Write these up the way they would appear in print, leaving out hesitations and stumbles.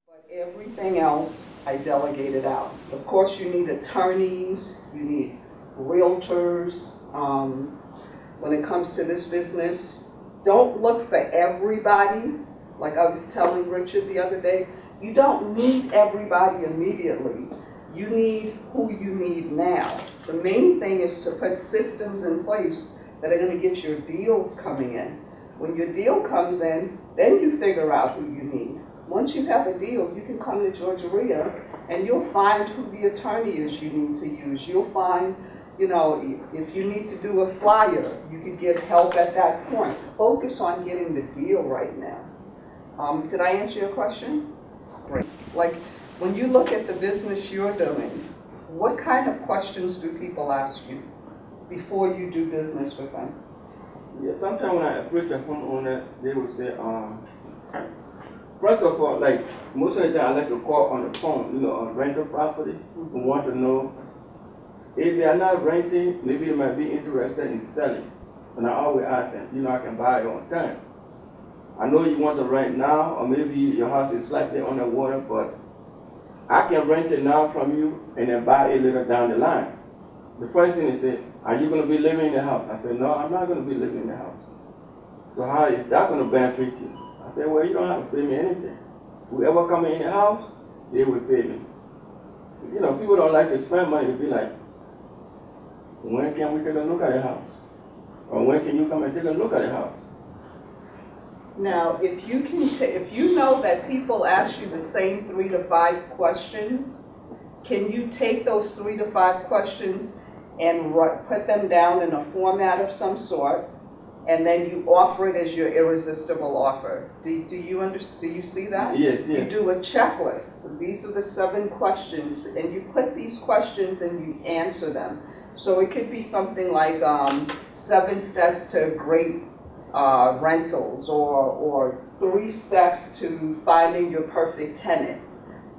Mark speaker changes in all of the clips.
Speaker 1: But everything else, I delegated out. Of course, you need attorneys, you need realtors. When it comes to this business, don't look for everybody. Like I was telling Richard the other day, you don't need everybody immediately. You need who you need now. The main thing is to put systems in place that are going to get your deals coming in. When your deal comes in, then you figure out who you need. Once you have a deal, you can come to Georgia and you'll find who the attorney is you need to use. You'll find, if you need to do a flyer, you can get help at that point. Focus on getting the deal right now. Did I answer your question? Great. Like, when you look at the business you're doing, what kind of questions do people ask you before you do business with them?
Speaker 2: Yeah, sometimes when I approach a homeowner, they will say, first of all, like most of the time I like to call on the phone, on rental property. We want to know if they are not renting, maybe they might be interested in selling. And I always ask them, I can buy it on time. I know you want to rent now, or maybe your house is slightly on the water, but I can rent it now from you and then buy it later down the line. The first thing they say, are you going to be living in the house? I said, no, I'm not going to be living in the house. So how is that going to benefit you? I said, well, you don't have to pay me anything. Whoever comes in the house, they will pay me. People don't like to spend money to be like, when can we take a look at the house? Or when can you come and take a look at the house?
Speaker 1: Now, if you know that people ask you the same 3 to 5 questions, can you take those 3 to 5 questions and put them down in a format of some sort, and then you offer it as your irresistible offer? Do you see that?
Speaker 2: Yes.
Speaker 1: You do a checklist. These are the 7 questions, and you put these questions and you answer them. So it could be something like 7 steps to great rentals, or 3 steps to finding your perfect tenant.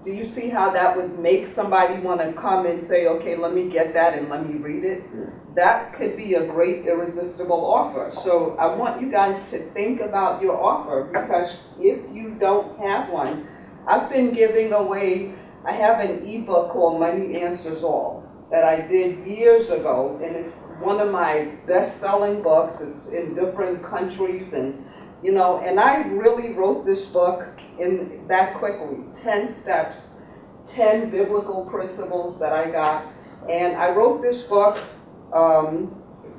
Speaker 1: Do you see how that would make somebody want to come and say, okay, let me get that and let me read it?
Speaker 2: Yes.
Speaker 1: That could be a great irresistible offer. So I want you guys to think about your offer, because if you don't have one, I've been giving away, I have an ebook called Money Answers All that I did years ago, and it's one of my best-selling books. It's in different countries, and I really wrote this book in that quickly. 10 steps, 10 biblical principles that I got, and I wrote this book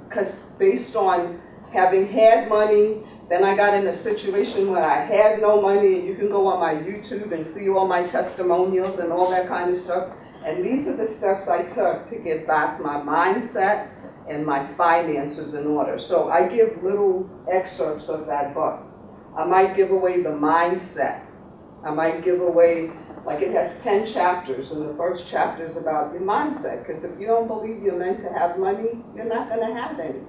Speaker 1: because based on having had money, then I got in a situation where I had no money, and you can go on my YouTube and see all my testimonials and all that kind of stuff. And these are the steps I took to get back my mindset and my finances in order. So I give little excerpts of that book. I might give away the mindset. I might give away, like it has 10 chapters, and the first chapter is about your mindset. Because if you don't believe you're meant to have money, you're not going to have any.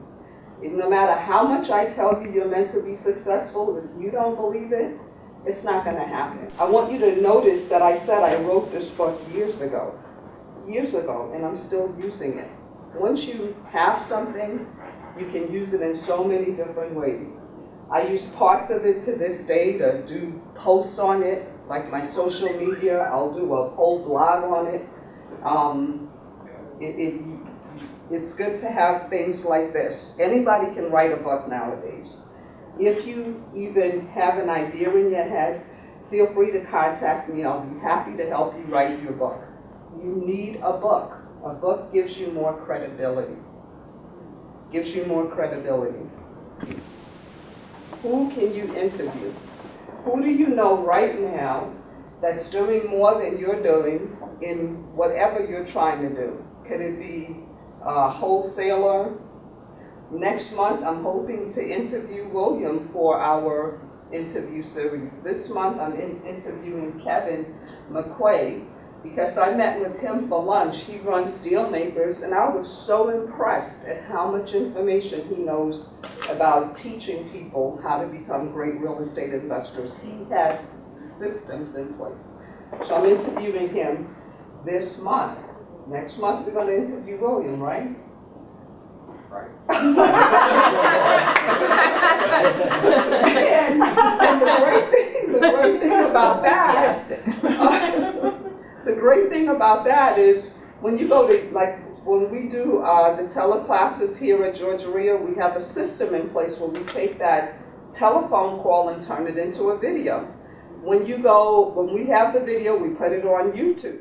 Speaker 1: No matter how much I tell you you're meant to be successful, if you don't believe it, it's not going to happen. I want you to notice that I said I wrote this book years ago, and I'm still using it. Once you have something, you can use it in so many different ways. I use parts of it to this day to do posts on it, like my social media. I'll do a whole blog on it. It's good to have things like this. Anybody can write a book nowadays. If you even have an idea in your head, feel free to contact me. I'll be happy to help you write your book. You need a book. A book gives you more credibility. Gives you more credibility. Who can you interview? Who do you know right now that's doing more than you're doing in whatever you're trying to do? Could it be a wholesaler? Next month, I'm hoping to interview William for our interview series. This month, I'm interviewing Kevin McQuay, because I met with him for lunch. He runs Dealmakers, and I was so impressed at how much information he knows about teaching people how to become great real estate investors. He has systems in place. So I'm interviewing him this month. Next month, we're going to interview William, right? Right. and the great thing about that thing about that is, when you go to, like, when we do the teleclasses here at Georgia, we have a system in place where we take that telephone call and turn it into a video. When we have the video, we put it on YouTube.